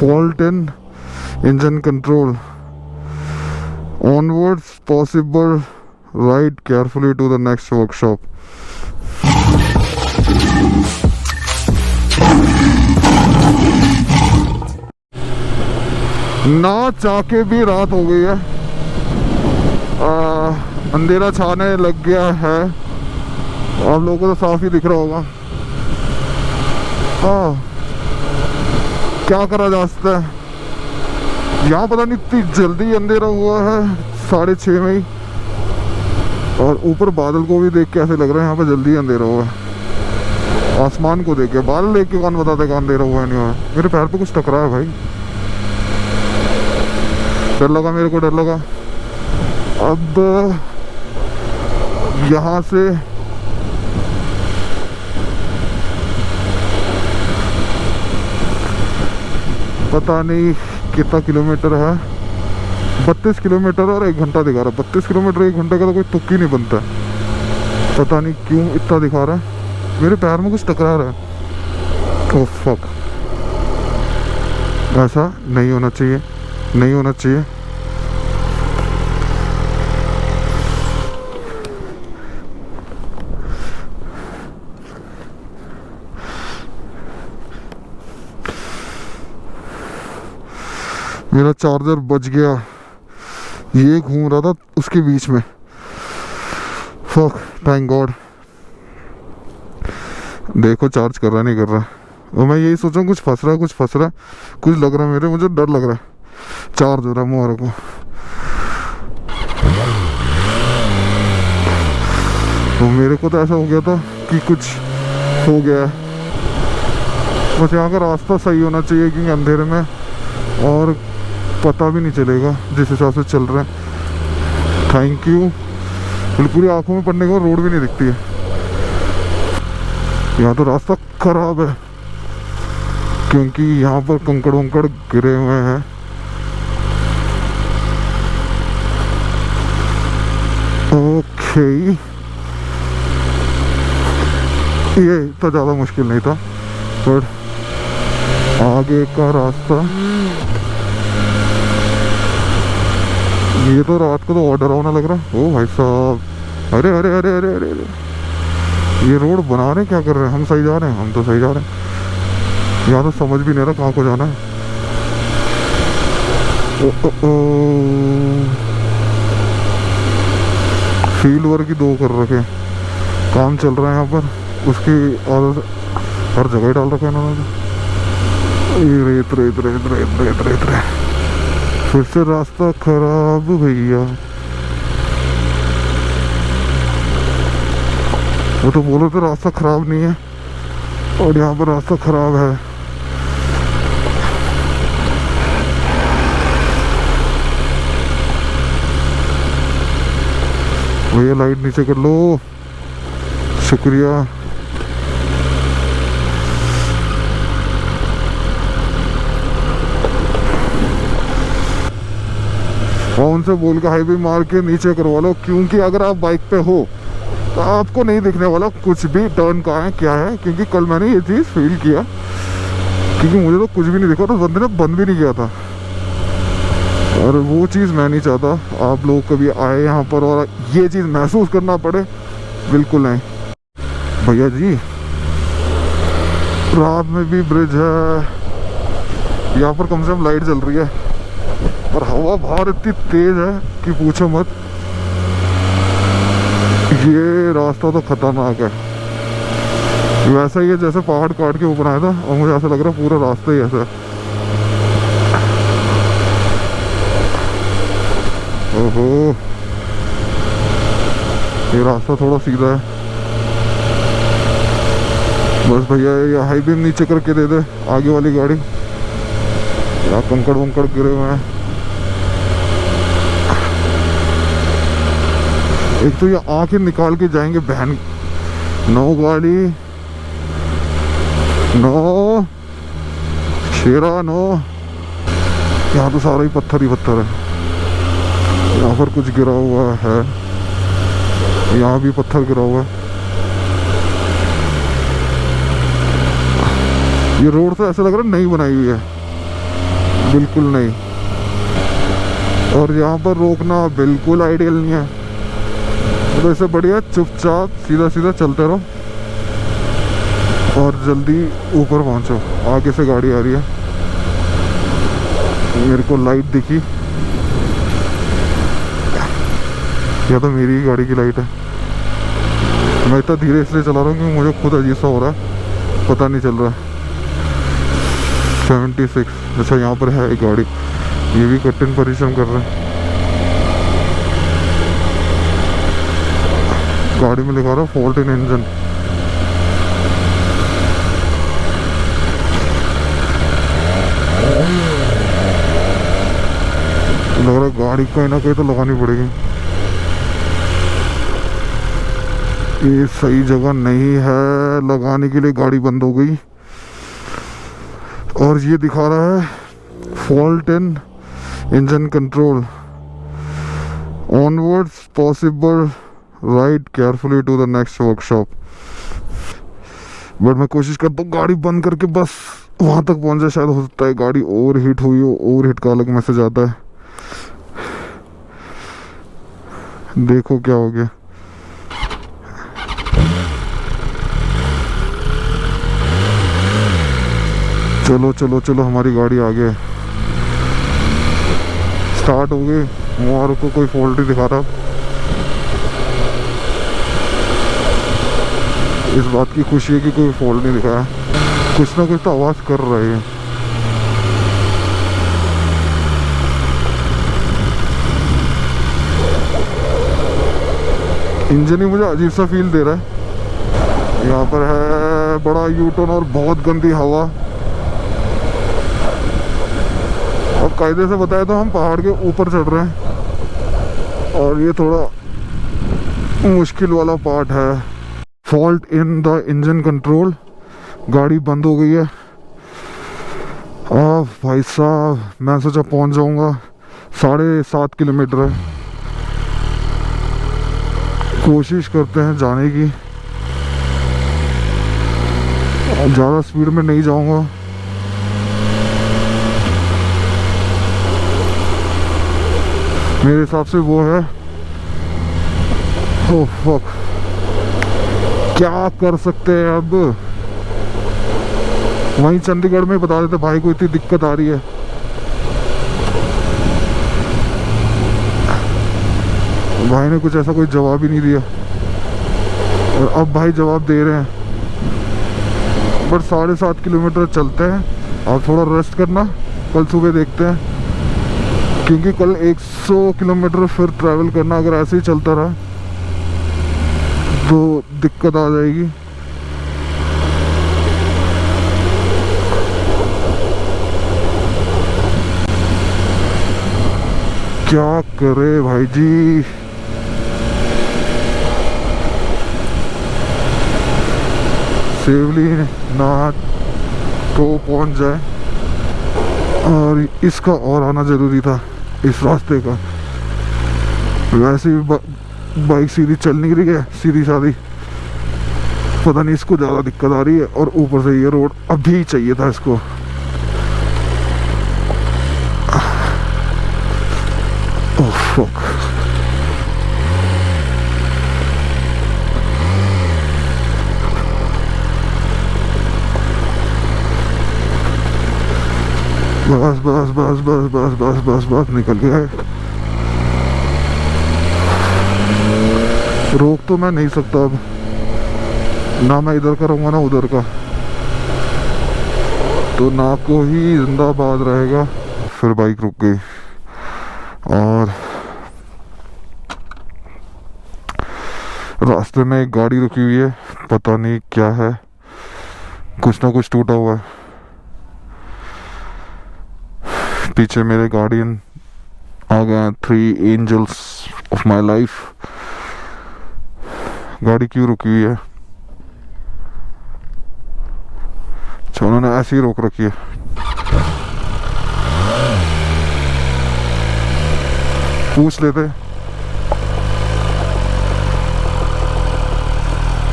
fault in engine control. Onwards possible, ride carefully to the next workshop. ना चाके भी रात हो गई है, अंधेरा छाने लग गया है। आप लोगों को तो साफ ही दिख रहा होगा। क्या करा जा सकता है, यहाँ पता नहीं इतनी जल्दी अंधेरा हुआ है 6:30 में ही। और ऊपर बादल को भी देख के ऐसे लग रहा है यहाँ पे जल्दी अंधेरा हुआ है। आसमान को देख के, बादल देख के कौन बताता है कौन अंधेरा हुआ है नहीं हुआ है। मेरे पैर पे कुछ टकरा है भाई, डर लगा, मेरे को डर लगा। अब यहाँ से पता नहीं कितना किलोमीटर है, 32 किलोमीटर और 1 घंटा दिखा रहा है। 32 किलोमीटर 1 घंटे का तो कोई तुक ही नहीं बनता। पता नहीं क्यों इतना दिखा रहा है, मेरे पैर में कुछ टकरा रहा है। ओह फक, ऐसा नहीं होना चाहिए, नहीं होना चाहिए। मेरा चार्जर बच गया, ये घूम रहा था उसके बीच में। Fuck, thank God. देखो चार्ज कर रहा नहीं कर रहा। और मैं यही सोच रहा हूँ कुछ फंस रहा है, कुछ फंस रहा है, कुछ लग रहा है मेरे, मुझे डर लग रहा है। चार्ज हो रहा है मोहर को। तो मेरे को तो ऐसा हो गया था कि कुछ हो गया है। बस यहाँ का रास्ता सही होना चाहिए, क्योंकि अंधेरे में और पता भी नहीं चलेगा जिस हिसाब से चल रहा है। Thank you. बिल्कुल आंखों में पड़ने के बाद रोड भी नहीं दिखती है। यहाँ तो रास्ता खराब है क्योंकि यहाँ पर कंकड़ वंकड़ गिरे हुए हैं। ओके, ये इतना ज़्यादा मुश्किल नहीं था, पर आगे का रास्ता, ये तो रात को तो और डरावना लग रहा है। ओ भाई साहब, अरे अरे अरे अरे अरे अरे, ये रोड बना रहे हैं, क्या कर रहे हैं? हम सही जा रहे हैं, हम तो सही जा रहे हैं। यहाँ तो समझ भी नहीं रहा कहाँ को जाना है। फील्ड वर्क ही 2 कर रखे, काम चल रहा है यहाँ पर, उसकी आदत हर जगह ही डाल रखा है इन्होंने। रेत रेत रेत रेत रेत रेत रेत, फिर से रास्ता खराब भैया। वो तो बोलो तो रास्ता खराब नहीं है, और यहाँ पर रास्ता खराब है। भैया लाइट नीचे कर लो, शुक्रिया। और उनसे बोल के हाईवे मार के नीचे करवा लो, क्योंकि अगर आप बाइक पे हो तो आपको नहीं दिखने वाला कुछ भी टर्न कहाँ है क्या है। क्योंकि कल मैंने ये चीज़ फील किया, क्योंकि मुझे तो कुछ भी नहीं दिखा, तो बंदे ने बंद भी नहीं किया था। और वो चीज़ मैं नहीं चाहता आप लोग कभी आए यहाँ पर और ये चीज़ महसूस करना पड़े, बिल्कुल नहीं। भैया जी, रात में भी ब्रिज है, यहाँ पर कम से कम लाइट जल रही है, और हवा बाहर इतनी तेज है कि पूछो मत। ये रास्ता तो खतरनाक है, वैसा ही है जैसे पहाड़ काट के ऊपर आया था, और मुझे ऐसा लग रहा है पूरा रास्ता ही ऐसा है। ओहो, ये रास्ता थोड़ा सीधा है। बस भैया ये हाईवे नीचे करके दे दे आगे वाली गाड़ी, यहाँ कंकड़ वंकड़ गिरे हुए हैं। एक तो ये आंखें निकाल के जाएंगे बहन। नो गाड़ी, नो शेरा, नो। यहाँ तो सारा ही पत्थर ही पत्थर है। यहाँ पर कुछ गिरा हुआ है, यहाँ भी पत्थर गिरा हुआ है। ये रोड तो ऐसा लग रहा है नई बनाई हुई है। बिल्कुल नहीं। और यहाँ पर रोकना बिल्कुल आइडियल नहीं है। तो इससे बढ़िया चुपचाप सीधा सीधा चलते रहो और जल्दी ऊपर पहुँचो। आगे से गाड़ी आ रही है, मेरे को लाइट दिखी, या तो मेरी ही गाड़ी की लाइट है। मैं इतना धीरे इसलिए चला रहा हूँ क्योंकि मुझे खुद अजीब सा हो रहा है, पता नहीं चल रहा है। 76। अच्छा यहाँ पर है एक गाड़ी, ये भी कठिन परिश्रम कर रहा है। गाड़ी में लिखा रहा फॉल्ट इन इंजन। लग रहा है गाड़ी कहीं ना कहीं तो लगानी पड़ेगी। ये सही जगह नहीं है लगाने के लिए, गाड़ी बंद हो गई। और ये दिखा रहा है fault in engine control, onwards possible, ride carefully to the next workshop. But मैं कोशिश करता हूँ गाड़ी बंद करके बस वहां तक पहुंच जाए। शायद हो सकता है गाड़ी ओवर हीट हुई हो, ओवर हीट का अलग मैसेज आता है। देखो क्या हो गया। चलो चलो चलो, हमारी गाड़ी आगे स्टार्ट हो गई। मोर को कोई फॉल्ट ही दिखा रहा। इस बात की खुशी है कि कोई फॉल्ट नहीं दिखाया। कुछ ना कुछ तो आवाज़ कर रही है। इंजन ही मुझे अजीब सा फील दे रहा है। यहाँ पर है बड़ा यूटर्न और बहुत गंदी हवा। अब कायदे से बताया तो हम पहाड़ के ऊपर चढ़ रहे हैं और ये थोड़ा मुश्किल वाला पार्ट है। Fault in the engine control, गाड़ी बंद हो गई है। भाई साहब, मैं सोचा पहुंच जाऊंगा। 7.5 किलोमीटर है। कोशिश करते हैं जाने की, ज़्यादा स्पीड में नहीं जाऊंगा। मेरे हिसाब से वो है। ओह फक, क्या कर सकते हैं अब। वहीं चंडीगढ़ में बता देते भाई को इतनी दिक्कत आ रही है। भाई ने कुछ ऐसा कोई जवाब ही नहीं दिया और अब भाई जवाब दे रहे हैं। बट 7.5 किलोमीटर चलते हैं। आप थोड़ा रेस्ट करना, कल सुबह देखते हैं। क्योंकि कल 100 किलोमीटर फिर ट्रैवल करना, अगर ऐसे ही चलता रहा तो दिक्कत आ जाएगी। क्या करे भाई जी। सेवली ना तो पहुंच जाए, और इसका और आना जरूरी था इस रास्ते का। वैसे भी बाइक सीधी चल नहीं रही है, सीधी सादी। पता नहीं इसको ज़्यादा दिक्कत आ रही है, और ऊपर से ये रोड अभी चाहिए था इसको। Oh fuck. बस बस बस बस बस बस बस बस निकल गया है। रोक तो मैं नहीं सकता अब, ना मैं इधर का रहूँगा ना उधर का। तो नाको ही जिंदाबाद रहेगा। फिर बाइक रुक गई और रास्ते में एक गाड़ी रुकी हुई है, पता नहीं क्या है, कुछ ना कुछ टूटा हुआ है। पीछे मेरे गार्डियन आ गए, 3 एंजल्स ऑफ माई लाइफ। गाड़ी क्यों रुकी हुई है? अच्छा, उन्होंने ऐसे ही रोक रखी है। पूछ लेते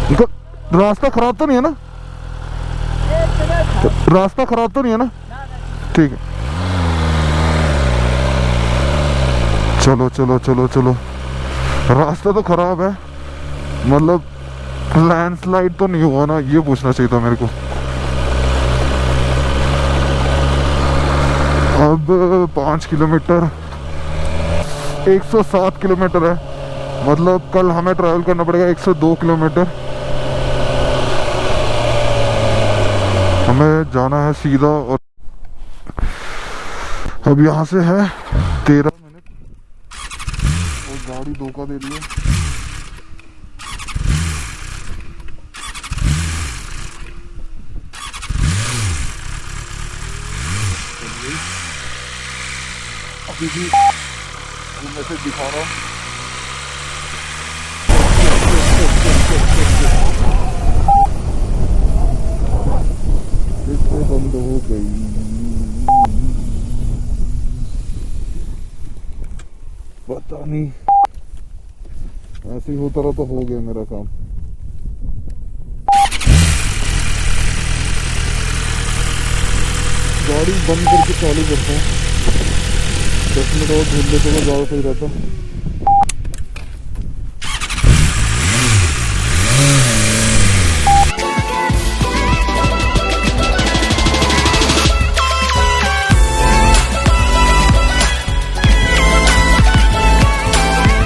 इनको, रास्ता खराब तो नहीं है ना? रास्ता खराब तो नहीं है ना? ठीक है। चलो चलो चलो चलो, रास्ता तो खराब है, मतलब लैंडस्लाइड तो नहीं हुआ ना, ये पूछना चाहिए था मेरे को। अब 5 किलोमीटर, 107 किलोमीटर है, मतलब कल हमें ट्रैवल करना पड़ेगा 102 किलोमीटर। हमें जाना है सीधा, और अब यहाँ से है 13 मिनट, और गाड़ी धोखा दे दी है। अभी भी मैं से दिखा रहा हूँ, बंद हो गई। पता नहीं, ऐसे ही होता रहा तो हो गया मेरा काम। गाड़ी बंद करके चालू करता हूँ, 10 मिनट और ढूंढ लेते तो ज़्यादा सही रहता।